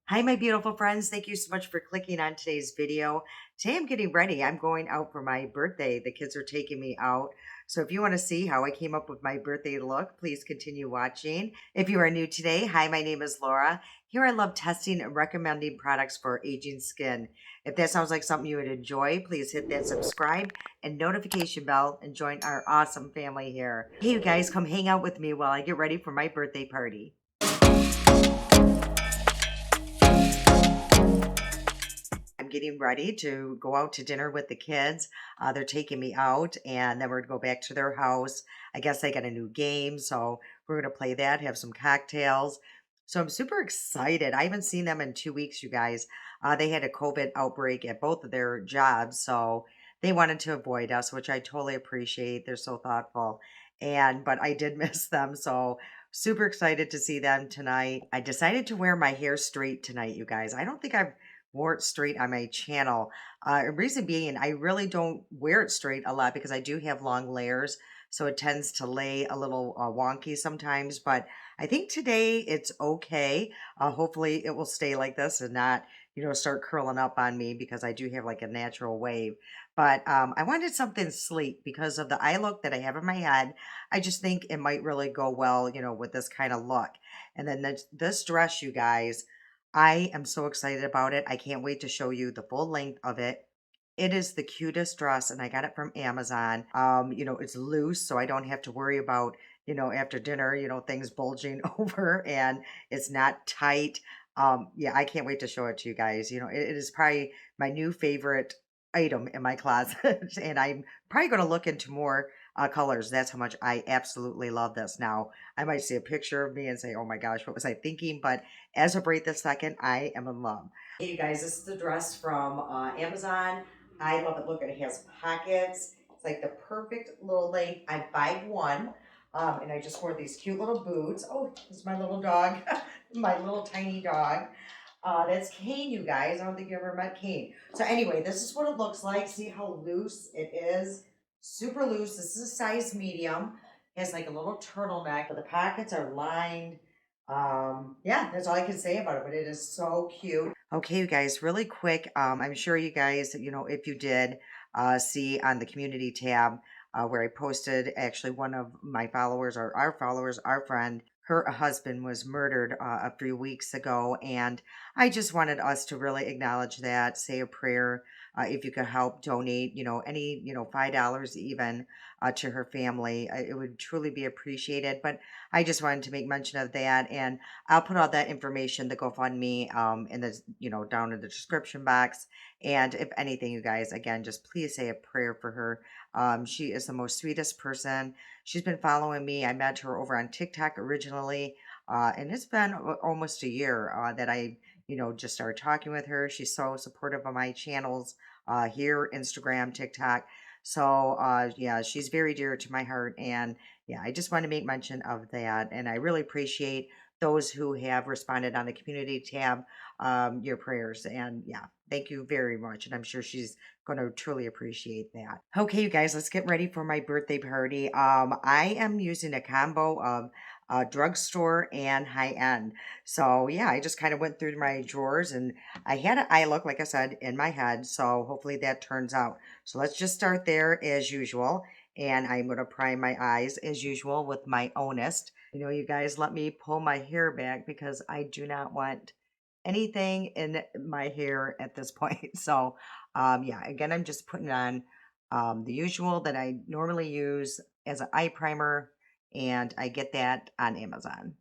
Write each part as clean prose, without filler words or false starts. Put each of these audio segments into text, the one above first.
Hi, my beautiful friends. Thank you so much for clicking on today's video. Today I'm getting ready. I'm going out for my birthday. The kids are taking me out. So if you want to see how I came up with my birthday look, please continue watching. If you are new today, hi, my name is Laura. Here I love testing and recommending products for aging skin. If that sounds like something you would enjoy, please hit that subscribe and notification bell and join our awesome family here. Hey, you guys, come hang out with me while I get ready for my birthday party. I'm getting ready to go out to dinner with the kids. They're taking me out, and then we're going to go back to their house. I guess they got a new game, so we're going to play that, have some cocktails. So I'm super excited. I haven't seen them in 2 weeks, you guys. They had a COVID outbreak at both of their jobs, so they wanted to avoid us, which I totally appreciate. They're so thoughtful. But I did miss them, so super excited to see them tonight. I decided to wear my hair straight tonight, you guys. I don't think I've wore it straight on my channel. Reason being, I really don't wear it straight a lot because I do have long layers, so it tends to lay a little wonky sometimes. But I think today it's okay. Hopefully, it will stay like this and not, start curling up on me because I do have like a natural wave. But I wanted something sleek because of the eye look that I have in my head. I just think it might really go well, with this kind of look. And then this dress, you guys. I am so excited about it. I can't wait to show you the full length of it. It is the cutest dress, and I got it from Amazon. It's loose, so I don't have to worry about, after dinner, things bulging over, and it's not tight. Yeah, I can't wait to show it to you guys. It is probably my new favorite item in my closet, and I'm probably going to look into more colors. That's how much I absolutely love this. Now, I might see a picture of me and say, oh my gosh, what was I thinking? But as of right this second, I am in love. Hey, you guys, this is the dress from Amazon. I love it. Look, it has pockets. It's like the perfect little length. I'm 5'1", and I just wore these cute little boots. Oh, this is my little dog, my little tiny dog. That's Kane, you guys. I don't think you ever met Kane. So anyway, this is what it looks like. See how loose it is? Super loose. This is a size medium. It has like a little turtleneck, but the pockets are lined. Yeah, that's all I can say about it, but it is so cute. Okay, you guys, really quick. I'm sure you guys, if you did see on the community tab where I posted actually one of my followers or our followers, our friend, her husband was murdered a few weeks ago. And I just wanted us to really acknowledge that, say a prayer. If you could help donate, any, $5 even to her family, it would truly be appreciated. But I just wanted to make mention of that. And I'll put all that information, the GoFundMe, in the, down in the description box. And if anything, you guys, again, just please say a prayer for her. She is the most sweetest person. She's been following me. I met her over on TikTok originally, and it's been almost a year that I, just started talking with her. She's so supportive of my channels here, Instagram, TikTok. So, yeah, she's very dear to my heart. And yeah, I just want to make mention of that. And I really appreciate those who have responded on the community tab, your prayers. And yeah, thank you very much. And I'm sure she's going to truly appreciate that. Okay, you guys, let's get ready for my birthday party. I am using a combo of drugstore and high end. So yeah, I just kind of went through my drawers and I had an eye look, like I said, in my head. So hopefully that turns out. So let's just start there as usual. And I'm going to prime my eyes as usual with my Honest. You guys, let me pull my hair back because I do not want anything in my hair at this point. So, yeah, again, I'm just putting on the usual that I normally use as an eye primer, and I get that on Amazon.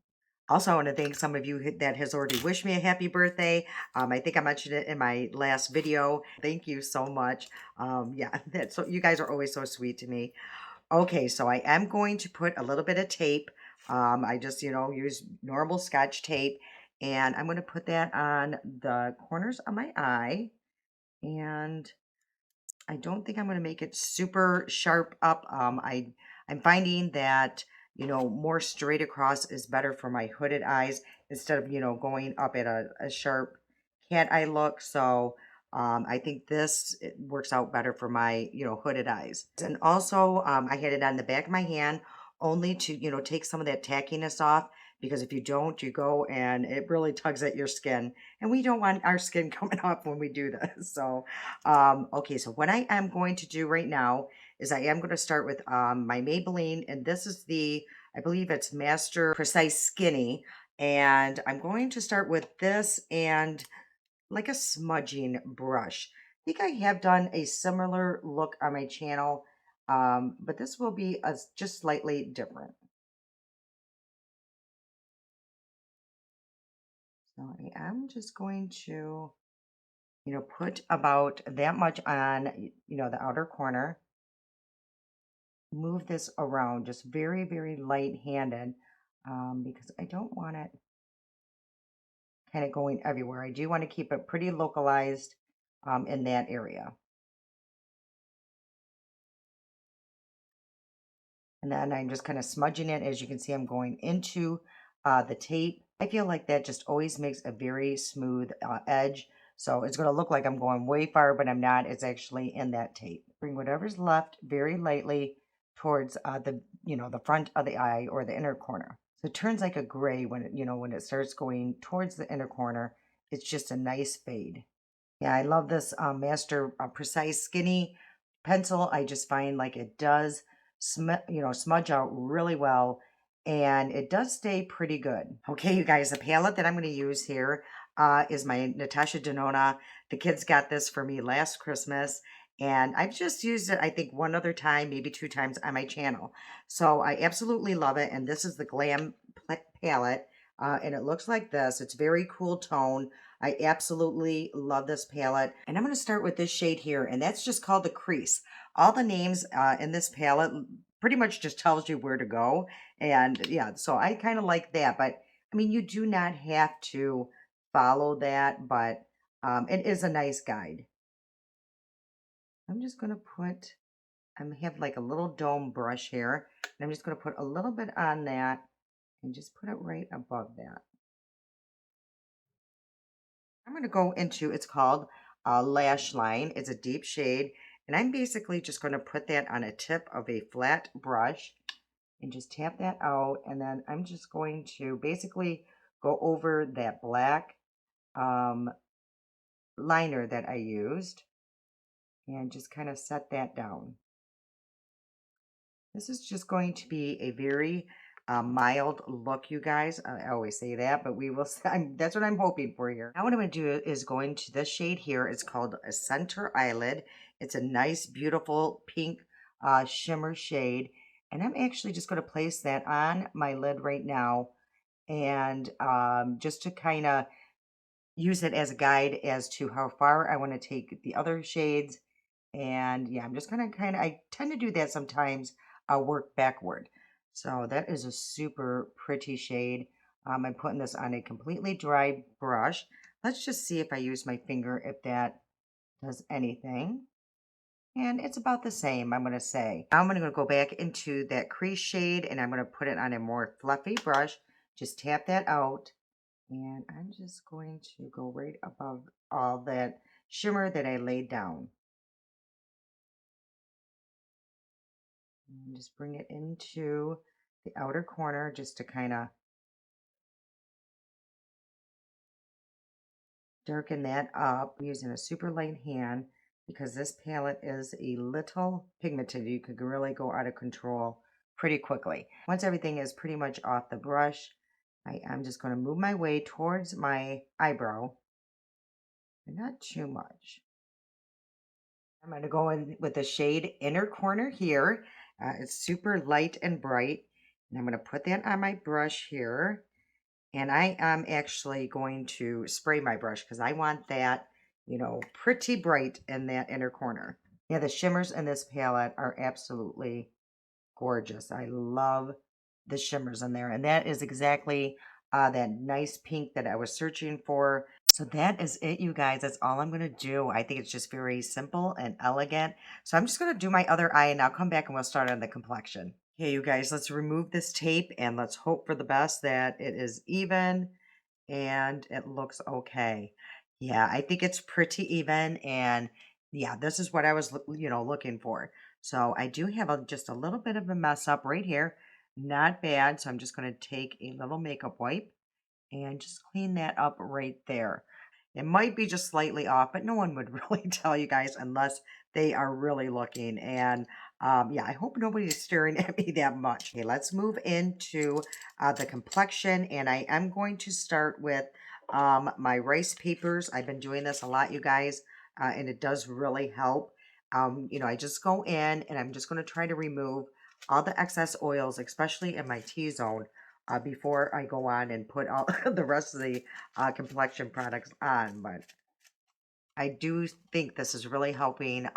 Also, I want to thank some of you that has already wished me a happy birthday. I think I mentioned it in my last video. Thank you so much. Yeah, that's so you guys are always so sweet to me. Okay, so I am going to put a little bit of tape. I just, use normal Scotch tape, and I'm going to put that on the corners of my eye. And I don't think I'm going to make it super sharp up. I'm finding that, more straight across is better for my hooded eyes instead of, going up at a sharp cat eye look. So I think this it works out better for my, hooded eyes. And also, I had it on the back of my hand only to, take some of that tackiness off because if you don't, you go and it really tugs at your skin, and we don't want our skin coming off when we do this. So, okay, so what I am going to do right now is I am going to start with my Maybelline, and this is the, I believe it's Master Precise Skinny, and I'm going to start with this and like a smudging brush. I think I have done a similar look on my channel, but this will be just slightly different. So I am just going to, put about that much on, the outer corner. Move this around just very, very light-handed, because I don't want it kind of going everywhere. I do want to keep it pretty localized in that area. And then I'm just kind of smudging it. As you can see, I'm going into the tape. I feel like that just always makes a very smooth edge. So it's going to look like I'm going way far, but I'm not. It's actually in that tape. Bring whatever's left very lightly towards the front of the eye or the inner corner. So it turns like a gray when it starts going towards the inner corner. It's just a nice fade. Yeah, I love this Master Precise Skinny pencil. I just find like it does smudge out really well, and it does stay pretty good. Okay, you guys, the palette that I'm going to use here is my Natasha Denona. The kids got this for me last Christmas, and I've just used it, I think, one other time, maybe two times on my channel. So I absolutely love it, and this is the Glam palette, and it looks like this. It's very cool tone. I absolutely love this palette. And I'm going to start with this shade here, and that's just called the Crease. All the names in this palette pretty much just tells you where to go. And yeah, so I kind of like that. But I mean, you do not have to follow that, but it is a nice guide. I'm just going to have like a little dome brush here. And I'm just going to put a little bit on that and just put it right above that. I'm going to go into, it's called Lash Line. It's a deep shade. And I'm basically just going to put that on a tip of a flat brush and just tap that out. And then I'm just going to basically go over that black liner that I used and just kind of set that down. This is just going to be a very mild look, you guys. I always say that, but we will. That's what I'm hoping for here. Now what I'm going to do is go into this shade here. It's called a Center Eyelid. It's a nice, beautiful pink shimmer shade. And I'm actually just going to place that on my lid right now. And just to kind of use it as a guide as to how far I want to take the other shades. And yeah, I'm just going to I tend to do that sometimes. I'll work backward. So that is a super pretty shade. I'm putting this on a completely dry brush. Let's just see if I use my finger, if that does anything. And it's about the same, I'm going to say. Now I'm going to go back into that crease shade, and I'm going to put it on a more fluffy brush. Just tap that out. And I'm just going to go right above all that shimmer that I laid down. And just bring it into the outer corner just to kind of darken that up using a super light hand, because this palette is a little pigmented. You could really go out of control pretty quickly. Once everything is pretty much off the brush, I am just going to move my way towards my eyebrow, and not too much. I'm going to go in with the shade Inner Corner here. It's super light and bright. And I'm going to put that on my brush here. And I am actually going to spray my brush because I want that, pretty bright in that inner corner. Yeah, the shimmers in this palette are absolutely gorgeous. I love the shimmers in there. And that is exactly that nice pink that I was searching for. So that is it, you guys. That's all I'm going to do. I think it's just very simple and elegant. So I'm just going to do my other eye, and I'll come back and we'll start on the complexion. Okay, you guys, let's remove this tape and let's hope for the best that it is even and it looks okay. Yeah, I think it's pretty even, and yeah, this is what I was, looking for. So I do have just a little bit of a mess up right here. not bad. So I'm just going to take a little makeup wipe and just clean that up right there. It might be just slightly off, but no one would really tell you guys unless they are really looking. And yeah, I hope nobody's staring at me that much. Okay, let's move into the complexion. And I am going to start with my rice papers. I've been doing this a lot, you guys, and it does really help. I just go in and I'm just going to try to remove all the excess oils, especially in my T-zone, before I go on and put all the rest of the complexion products on. But I do think this is really helping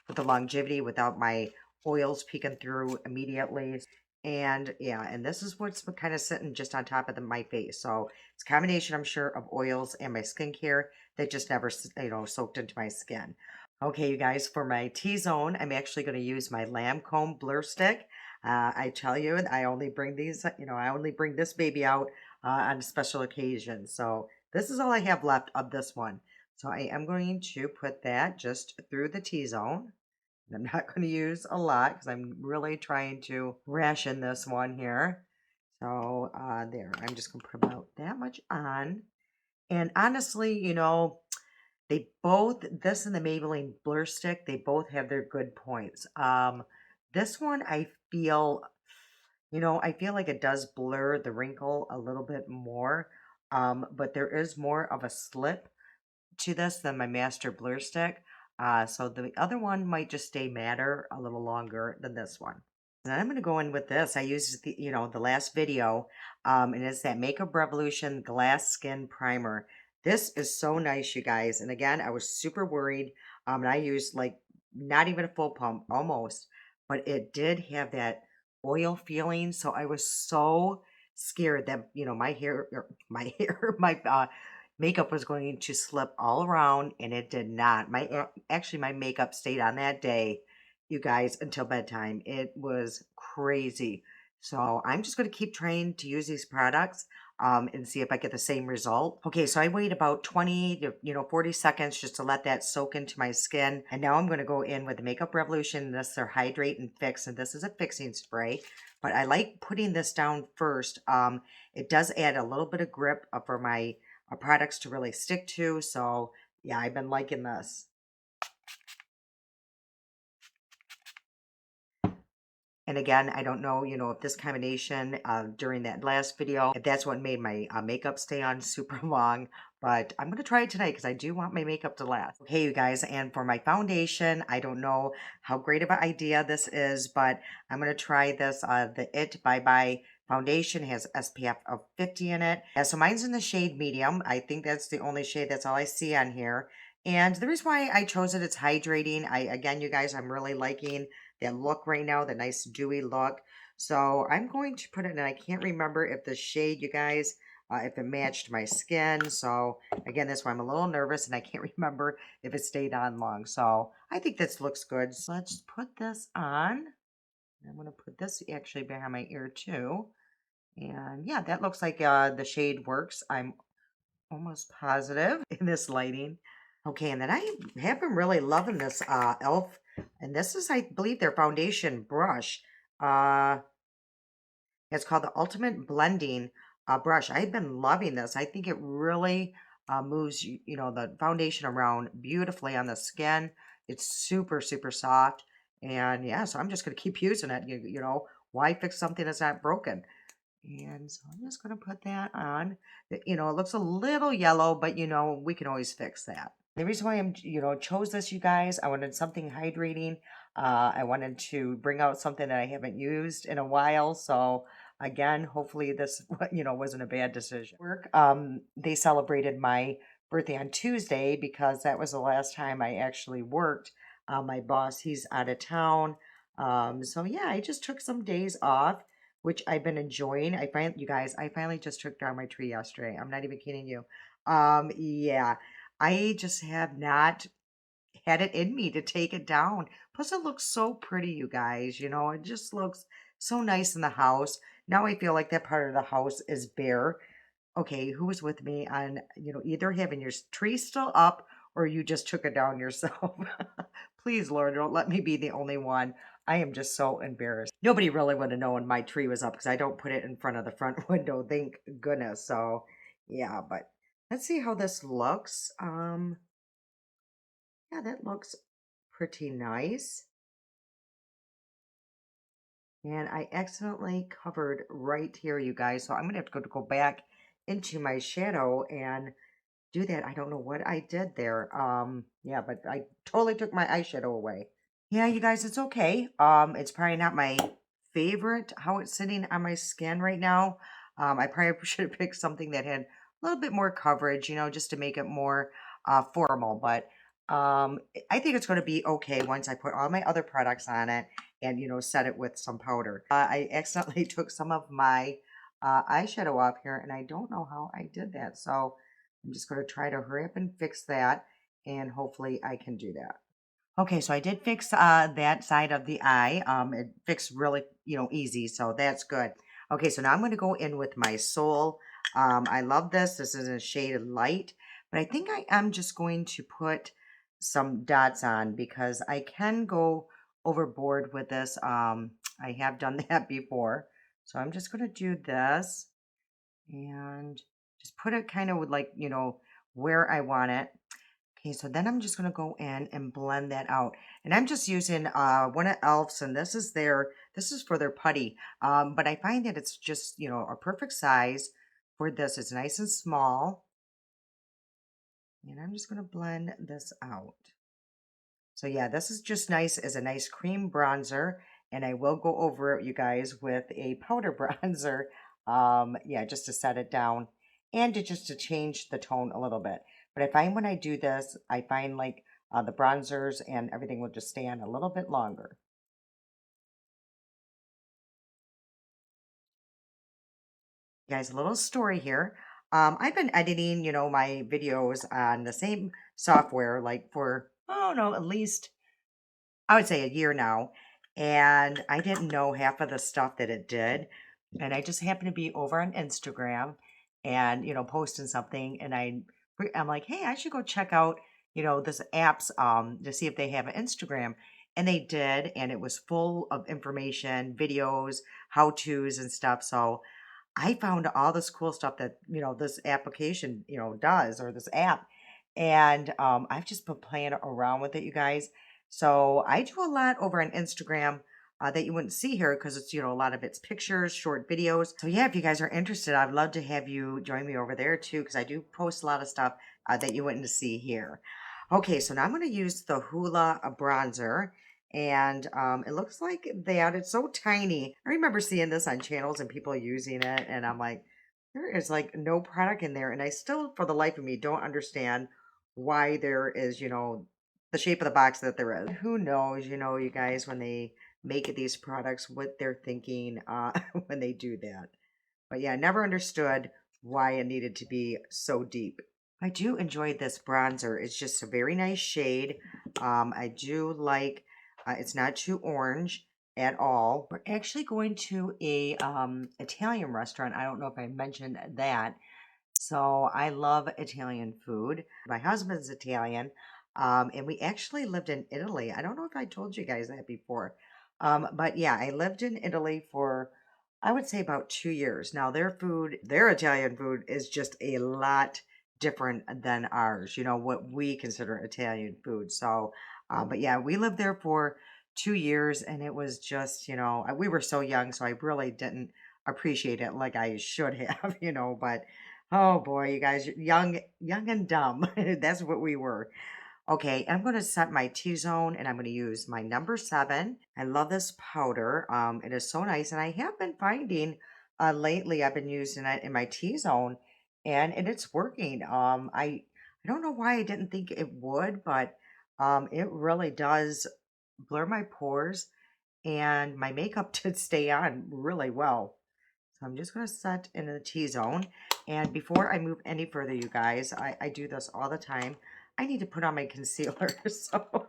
with the longevity without my oils peeking through immediately. And yeah, and this is what's kind of sitting just on top of my face. So it's a combination, I'm sure, of oils and my skincare that just never, soaked into my skin. Okay, you guys, for my T-zone, I'm actually going to use my Lancome Blur Stick. I tell you, I only bring these, I only bring this baby out on special occasions. So this is all I have left of this one. So I am going to put that just through the T-zone. I'm not going to use a lot because I'm really trying to ration this one here. So there, I'm just going to put about that much on. And honestly, they both, this and the Maybelline Blur Stick, they both have their good points. This one I feel like it does blur the wrinkle a little bit more. But there is more of a slip to this than my Master Blur Stick. So the other one might just stay matter a little longer than this one. And I'm going to go in with this. I used the last video, and it's that Makeup Revolution Glass Skin Primer. This is so nice, you guys. And again, I was super worried. And I used like not even a full pump, almost, but it did have that oil feeling. So I was so scared that my hair, my hair, my makeup was going to slip all around, and it did not. Actually, my makeup stayed on that day, you guys, until bedtime. It was crazy. So I'm just going to keep trying to use these products and see if I get the same result. Okay, so I wait about 20 to 40 seconds just to let that soak into my skin. And now I'm going to go in with the Makeup Revolution. This is their Hydrate and Fix, and this is a fixing spray. But I like putting this down first. It does add a little bit of grip for my products to really stick to. So yeah, I've been liking this. And again, I don't know, if this combination during that last video, if that's what made my makeup stay on super long, but I'm going to try it tonight because I do want my makeup to last. Okay, you guys, and for my foundation, I don't know how great of an idea this is, but I'm going to try this. The It Bye Bye foundation has SPF of 50 in it. Yeah, so mine's in the shade medium. I think that's the only shade. That's all I see on here. And the reason why I chose it, it's hydrating. Again, you guys, I'm really liking that look right now, the nice dewy look. So I'm going to put it in. I can't remember if the shade, you guys, if it matched my skin. So again, that's why I'm a little nervous and I can't remember if it stayed on long. So I think this looks good. So let's put this on. I'm going to put this actually behind my ear too. And yeah, that looks like the shade works. I'm almost positive in this lighting. Okay, and then I have been really loving this e.l.f. And this is, I believe, their foundation brush. Uh, it's called the Ultimate Blending Brush. I've been loving this. I think it really moves, the foundation around beautifully on the skin. It's super, super soft. And yeah, so I'm just going to keep using it. Why fix something that's not broken? And so I'm just going to put that on. It looks a little yellow, but we can always fix that. The reason why I'm, chose this, you guys, I wanted something hydrating. I wanted to bring out something that I haven't used in a while. So again, hopefully this, wasn't a bad decision. Work. They celebrated my birthday on Tuesday because that was the last time I actually worked. My boss, he's out of town. So yeah, I just took some days off, which I've been enjoying. You guys, I finally just took down my tree yesterday. I'm not even kidding you. Yeah, I just have not had it in me to take it down. Plus, it looks so pretty, you guys. It just looks so nice in the house. Now I feel like that part of the house is bare. Okay, who was with me on, either having your tree still up or you just took it down yourself? Please, Lord, don't let me be the only one. I am just so embarrassed. Nobody really would have known my tree was up because I don't put it in front of the front window, thank goodness. So yeah, but let's see how this looks. Yeah, that looks pretty nice. And I accidentally covered right here, you guys. So I'm gonna have to go back into my shadow and do that. I don't know what I did there. Yeah, but I totally took my eyeshadow away. Yeah, you guys, it's okay. It's probably not my favorite how it's sitting on my skin right now. I probably should have picked something that had a little bit more coverage, just to make it more formal. But I think it's going to be okay once I put all my other products on it and set it with some powder. I accidentally took some of my eyeshadow off here, and I don't know how I did that. So I'm just going to try to hurry up and fix that, and hopefully I can do that. Okay, so I did fix that side of the eye. It fixed really, easy, so that's good. Okay, so now I'm going to go in with my Soul. I love this. This is a shade of light, but I think I am just going to put some dots on because I can go overboard with this. I have done that before, so I'm just going to do this and just put it kind of with like, where I want it. Okay, so then I'm just going to go in and blend that out. And I'm just using one of Elf's, and this is for their putty. But I find that it's just, a perfect size for this. It's nice and small. And I'm just going to blend this out. So yeah, this is just nice as a nice cream bronzer. And I will go over it, you guys, with a powder bronzer. Yeah, just to set it down and just to change the tone a little bit. But I find when I do this, I find like the bronzers and everything will just stay on a little bit longer. Guys, a little story here. I've been editing, my videos on the same software like for, oh no, at least I would say a year now, and I didn't know half of the stuff that it did. And I just happened to be over on Instagram and, posting something, and I'm like, "Hey, I should go check out, this app's to see if they have an Instagram." And they did, and it was full of information, videos, how-tos and stuff. So I found all this cool stuff that, this application, does, or this app. And I've just been playing around with it, you guys. So I do a lot over on Instagram that you wouldn't see here because it's, a lot of it's pictures, short videos. So yeah, if you guys are interested, I'd love to have you join me over there too, because I do post a lot of stuff that you wouldn't see here. Okay, so now I'm going to use the Hoola bronzer. And it looks like that. It's so tiny. I remember seeing this on channels and people using it, and I'm like, there is like no product in there. And I still, for the life of me, don't understand why there is, the shape of the box that there is. Who knows, you guys, when they make these products, what they're thinking when they do that. But yeah, I never understood why it needed to be so deep. I do enjoy this bronzer. It's just a very nice shade. I do like, it's not too orange at all. We're actually going to a Italian restaurant. I don't know if I mentioned that. So I love Italian food. My husband's Italian, and we actually lived in Italy. I don't know if I told you guys that before, but yeah, I lived in Italy for, I would say, about 2 years. Now, their Italian food is just a lot different than ours, what we consider Italian food. So, but yeah, we lived there for 2 years, and it was just, we were so young, so I really didn't appreciate it like I should have, but oh boy, you guys, young and dumb. That's what we were. Okay, I'm going to set my T-zone and I'm going to use my number 7. I love this powder. It is so nice. And I have been finding lately I've been using it in my T-zone and it's working. I don't know why I didn't think it would, but it really does blur my pores and my makeup did stay on really well. So I'm just going to set in the T-zone. And before I move any further, you guys, I do this all the time. I need to put on my concealer. So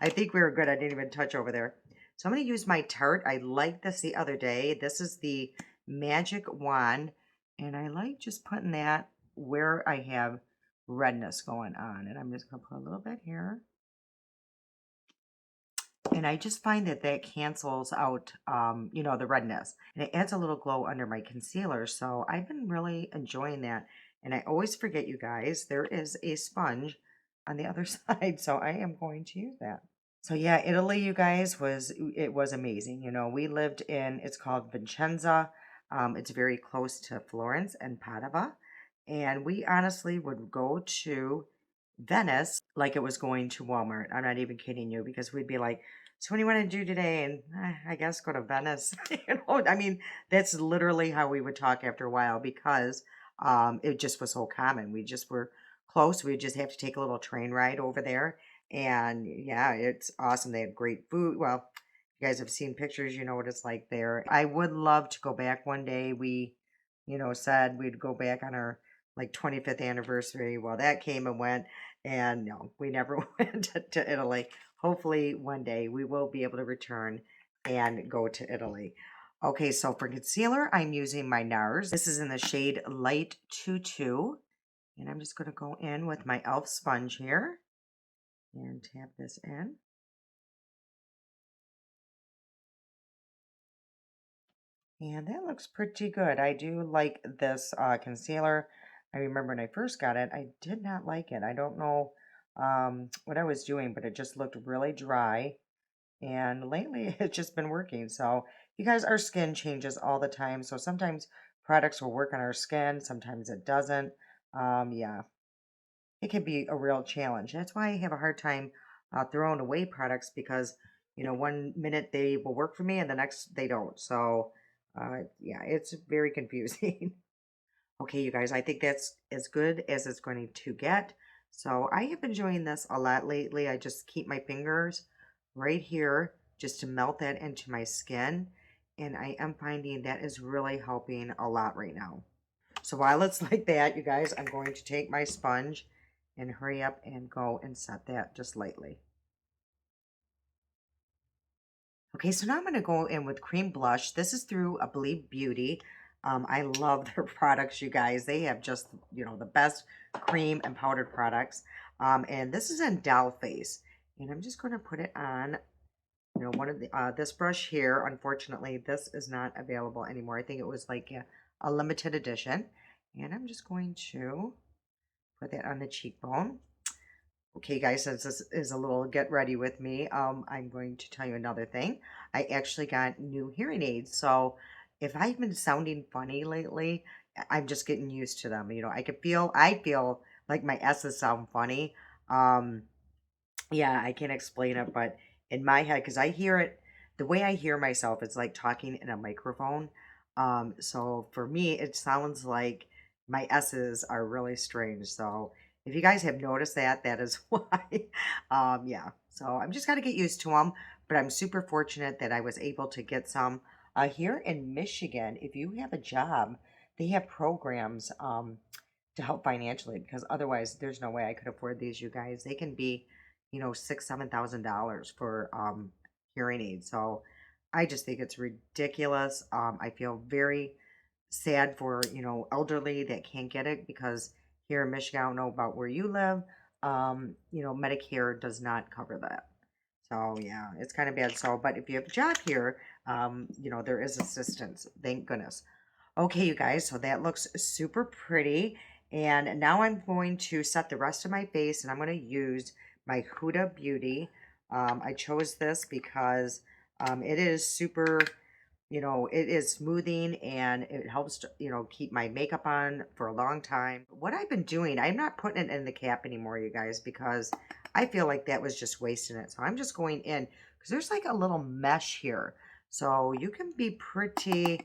I think we were good. I didn't even touch over there. So I'm going to use my Tarte. I liked this the other day. This is the Magic Wand. And I like just putting that where I have redness going on. And I'm just going to put a little bit here. And I just find that that cancels out, you know, the redness. And it adds a little glow under my concealer. So I've been really enjoying that. And I always forget, you guys, there is a sponge on the other side. So I am going to use that. So yeah, Italy, you guys, was amazing. You know, we lived in, it's called Vicenza. It's very close to Florence and Padua. And we honestly would go to Venice like it was going to Walmart. I'm not even kidding you, because we'd be like, so what do you want to do today? And I guess go to Venice. You know, I mean, that's literally how we would talk after a while, because it just was so common. We just were close. We'd just have to take a little train ride over there. And yeah, it's awesome. They have great food. Well, you guys have seen pictures, you know what it's like there. I would love to go back one day. We, you know, said we'd go back on our like 25th anniversary. Well, that came and went, and no, we never went to Italy. Hopefully one day we will be able to return and go to Italy. Okay, so for concealer, I'm using my NARS. This is in the shade Light 22. And I'm just going to go in with my e.l.f. sponge here and tap this in. And that looks pretty good. I do like this concealer. I remember when I first got it, I did not like it. I don't know what I was doing, but it just looked really dry. And lately, it's just been working. So, you guys, our skin changes all the time. So sometimes products will work on our skin, sometimes it doesn't. Yeah, it can be a real challenge. That's why I have a hard time throwing away products, because, you know, one minute they will work for me and the next they don't. So, yeah, it's very confusing. Okay, you guys, I think that's as good as it's going to get. So I have been enjoying this a lot lately. I just keep my fingers right here just to melt that into my skin. And I am finding that is really helping a lot right now. So while it's like that, you guys, I'm going to take my sponge and hurry up and go and set that just lightly. Okay, so now I'm going to go in with cream blush. This is through, I believe, Beauty. I love their products, you guys. They have just, you know, the best cream and powdered products. And this is in Doll Face. And I'm just going to put it on, you know, one of the, this brush here. Unfortunately, this is not available anymore. I think it was like a limited edition. And I'm just going to put that on the cheekbone. Okay, guys, since this is a little get ready with me, I'm going to tell you another thing. I actually got new hearing aids. So if I've been sounding funny lately, I'm just getting used to them. You know, I feel like my S's sound funny. Um, yeah, I can't explain it, but in my head, because I hear it, the way I hear myself, it's like talking in a microphone. So for me, it sounds like my S's are really strange. So if you guys have noticed that, that is why. Yeah. So I'm just got to get used to them. But I'm super fortunate that I was able to get some here in Michigan. If you have a job, they have programs to help financially, because otherwise there's no way I could afford these, you guys. They can be, you know, $6,000-7,000 for hearing aids. So I just think it's ridiculous. I feel very sad for, you know, elderly that can't get it, because here in Michigan, I don't know about where you live, you know, Medicare does not cover that. So yeah, it's kind of bad. So, but if you have a job here, you know, there is assistance. Thank goodness. Okay, you guys, so that looks super pretty. And now I'm going to set the rest of my face, and I'm going to use my Huda Beauty. I chose this because it is super, you know, it is smoothing, and it helps to, you know, keep my makeup on for a long time. What I've been doing, I'm not putting it in the cap anymore, you guys, because I feel like that was just wasting it. So I'm just going in, because there's like a little mesh here. So you can be pretty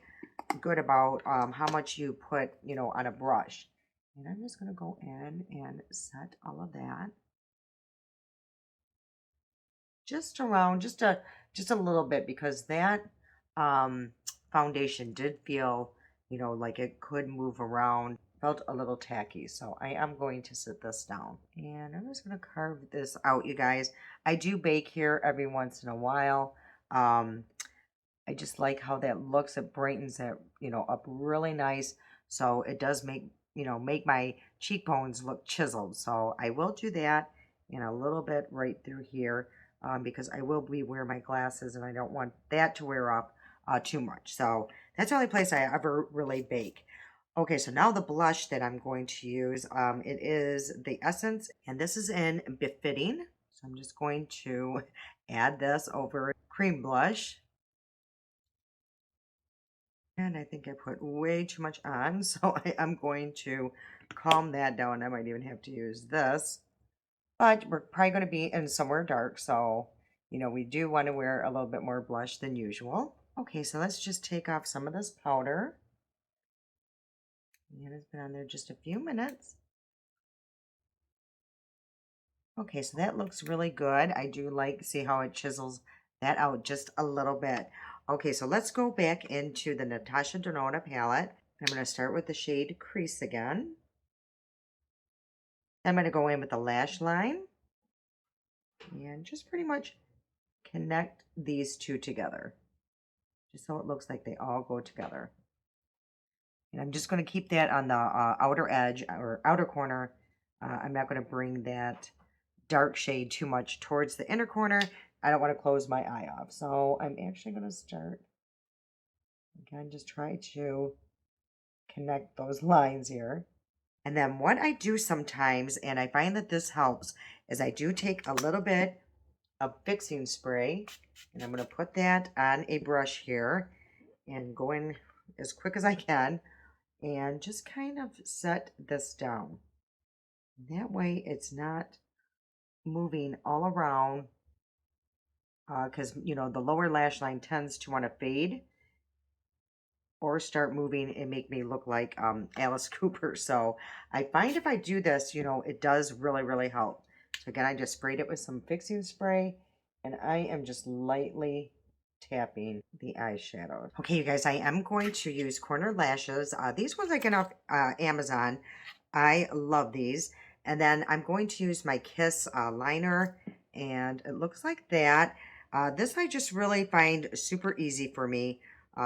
good about how much you put, you know, on a brush. And I'm just going to go in and set all of that just around, just a little bit, because that um, foundation did feel, you know, like it could move around. Felt a little tacky, so I am going to sit this down. And I'm just going to carve this out, you guys. I do bake here every once in a while. I just like how that looks. It brightens it, you know, up really nice. So it does make, you know, make my cheekbones look chiseled. So I will do that in a little bit right through here. because I will be wearing my glasses and I don't want that to wear off too much. So that's the only place I ever really bake. Okay, so now the blush that I'm going to use, it is the Essence, and this is in Befitting. So I'm just going to add this over cream blush. And I think I put way too much on, so I am going to calm that down. I might even have to use this. But we're probably going to be in somewhere dark, so, you know, we do want to wear a little bit more blush than usual. Okay, so let's just take off some of this powder. And it's been on there just a few minutes. Okay, so that looks really good. I do like, see how it chisels that out just a little bit. Okay, so let's go back into the Natasha Denona palette. I'm going to start with the shade Crease again. I'm going to go in with the lash line and just pretty much connect these two together, just so it looks like they all go together. And I'm just going to keep that on the outer edge or outer corner. I'm not going to bring that dark shade too much towards the inner corner. I don't want to close my eye off. So I'm actually going to start, again, just try to connect those lines here. And then what I do sometimes, and I find that this helps, is I do take a little bit of fixing spray, and I'm going to put that on a brush here and go in as quick as I can and just kind of set this down. That way it's not moving all around, because, you know, the lower lash line tends to want to fade or start moving and make me look like Alice Cooper. So I find if I do this, you know, it does really, really help. So again, I just sprayed it with some fixing spray, and I am just lightly tapping the eyeshadow. Okay, you guys, I am going to use corner lashes. These ones I get off Amazon. I love these. And then I'm going to use my Kiss liner, and it looks like that. This I just really find super easy for me.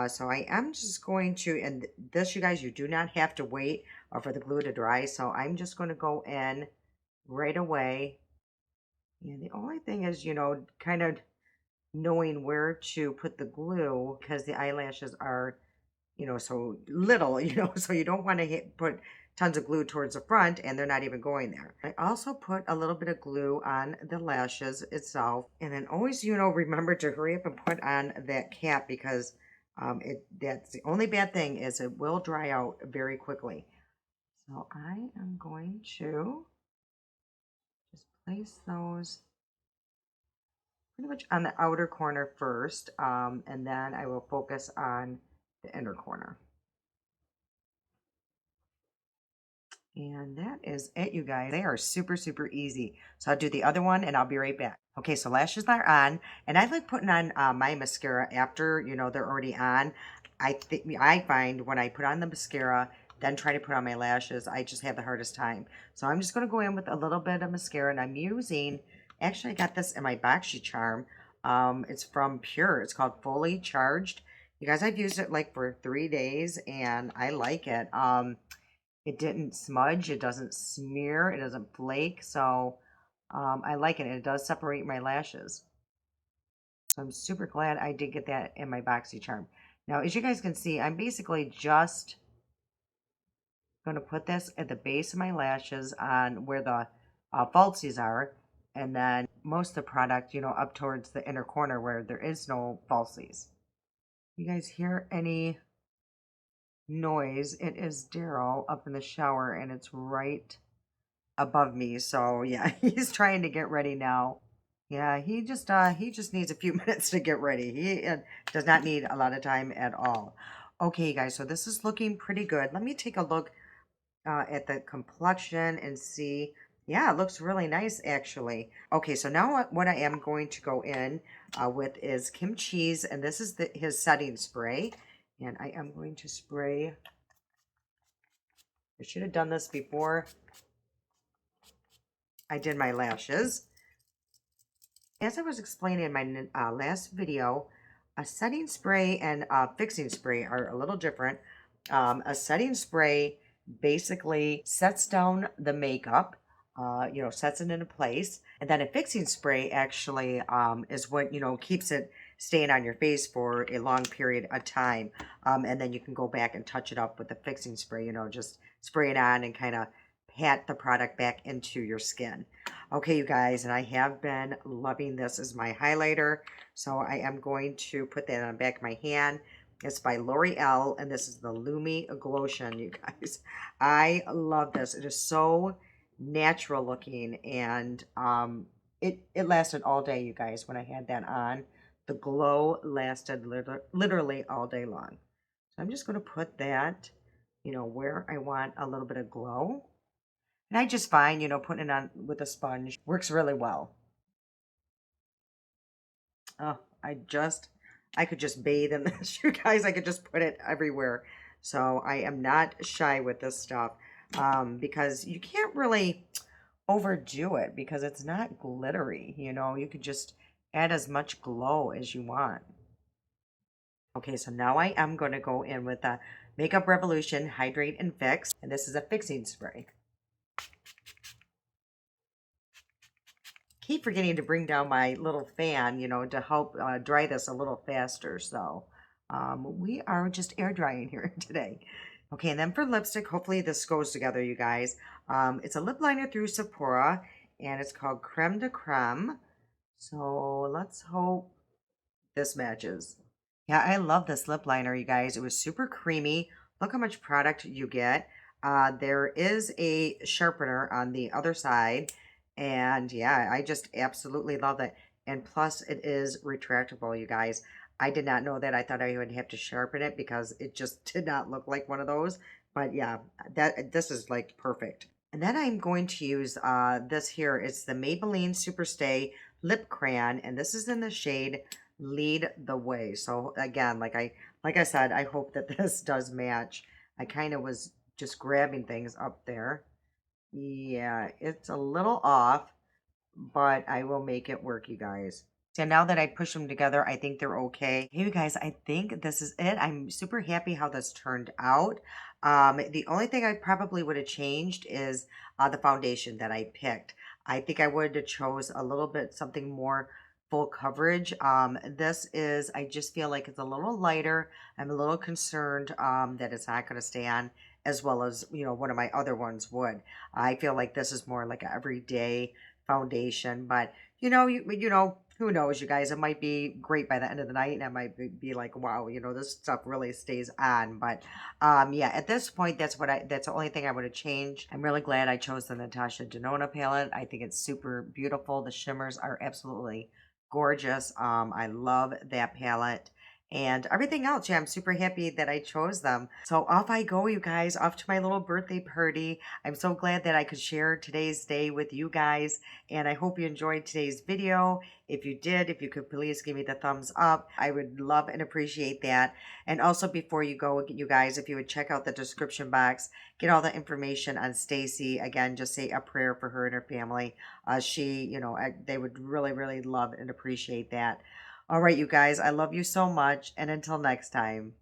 So I am just going to, and this, you guys, you do not have to wait for the glue to dry. So I'm just going to go in right away. And the only thing is, you know, kind of knowing where to put the glue, because the eyelashes are, you know, so little, you know, so you don't want to put tons of glue towards the front and they're not even going there. I also put a little bit of glue on the lashes itself. And then always, you know, remember to hurry up and put on that cap, because that's the only bad thing is it will dry out very quickly. So I am going to just place those pretty much on the outer corner first, and then I will focus on the inner corner. And that is it, you guys. They are super, super easy. So I'll do the other one and I'll be right back. Okay, so lashes are on, and I like putting on my mascara after, you know, they're already on. I find when I put on the mascara, then try to put on my lashes, I just have the hardest time. So I'm just going to go in with a little bit of mascara, and I'm using, actually I got this in my BoxyCharm. It's from Pure. It's called Fully Charged. You guys, I've used it like for 3 days, and I like it. It didn't smudge, it doesn't smear, it doesn't flake, so I like it. It does separate my lashes. So I'm super glad I did get that in my BoxyCharm. Now, as you guys can see, I'm basically just going to put this at the base of my lashes on where the falsies are, and then most of the product, you know, up towards the inner corner where there is no falsies. You guys hear any noise? It is Daryl up in the shower, and it's right above me. So yeah, he's trying to get ready now. Yeah, he just needs a few minutes to get ready. He does not need a lot of time at all. Okay, guys, so this is looking pretty good. Let me take a look at the complexion and see. Yeah, it looks really nice, actually. Okay, so now what I am going to go in with is Kim Cheese, and this is his setting spray. And I am going to spray. I should have done this before I did my lashes. As I was explaining in my last video, a setting spray and a fixing spray are a little different. A setting spray basically sets down the makeup. sets it into place. And then a fixing spray actually is what, keeps it staying on your face for a long period of time. And then you can go back and touch it up with the fixing spray, just spray it on and kind of pat the product back into your skin. Okay, you guys, and I have been loving this as my highlighter. So I am going to put that on the back of my hand. It's by L'Oreal, and this is the Lumi Glotion, you guys. I love this. It is so natural looking, and it lasted all day, you guys, when I had that on. The glow lasted literally all day long. So I'm just going to put that, where I want a little bit of glow. And I just find, putting it on with a sponge works really well. Oh, I could just bathe in this, you guys. I could just put it everywhere. So I am not shy with this stuff because you can't really overdo it because it's not glittery. You could just add as much glow as you want. Okay, so now I am going to go in with the Makeup Revolution Hydrate and Fix, and this is a fixing spray. Keep forgetting to bring down my little fan, to help dry this a little faster. So we are just air drying here today. Okay, and then for lipstick, hopefully this goes together, you guys. It's a lip liner through Sephora, and it's called Creme de Creme. So let's hope this matches. Yeah, I love this lip liner, you guys. It was super creamy. Look how much product you get. There is a sharpener on the other side. And yeah, I just absolutely love it. And plus, it is retractable, you guys. I did not know that. I thought I would have to sharpen it because it just did not look like one of those. But yeah, this is like perfect. And then I'm going to use this here. It's the Maybelline Superstay Lip Crayon, and this is in the shade Lead the Way. So again, like I said, I hope that this does match. I kind of was just grabbing things up there. Yeah, it's a little off, but I will make it work, you guys. So now that I push them together, I think they're okay. Hey, you guys, I think this is it. I'm super happy how this turned out. The only thing I probably would have changed is the foundation that I picked. I think I would have chose a little bit something more full coverage. This is, I just feel like it's a little lighter. I'm a little concerned that it's not going to stay on as well as, one of my other ones would. I feel like this is more like an everyday foundation, but who knows, you guys? It might be great by the end of the night, and I might be like, wow, this stuff really stays on. But yeah, at this point, that's the only thing I would have changed. I'm really glad I chose the Natasha Denona palette. I think it's super beautiful. The shimmers are absolutely gorgeous. I love that palette. And everything else, yeah, I'm super happy that I chose them. So off I go, you guys, off to my little birthday party. I'm so glad that I could share today's day with you guys, and I hope you enjoyed today's video. If you did, if you could please give me the thumbs up, I would love and appreciate that. And also before you go, you guys, if you would check out the description box, get all the information on Stacey. Again, just say a prayer for her and her family. They would really, really love and appreciate that. All right, you guys, I love you so much, and until next time.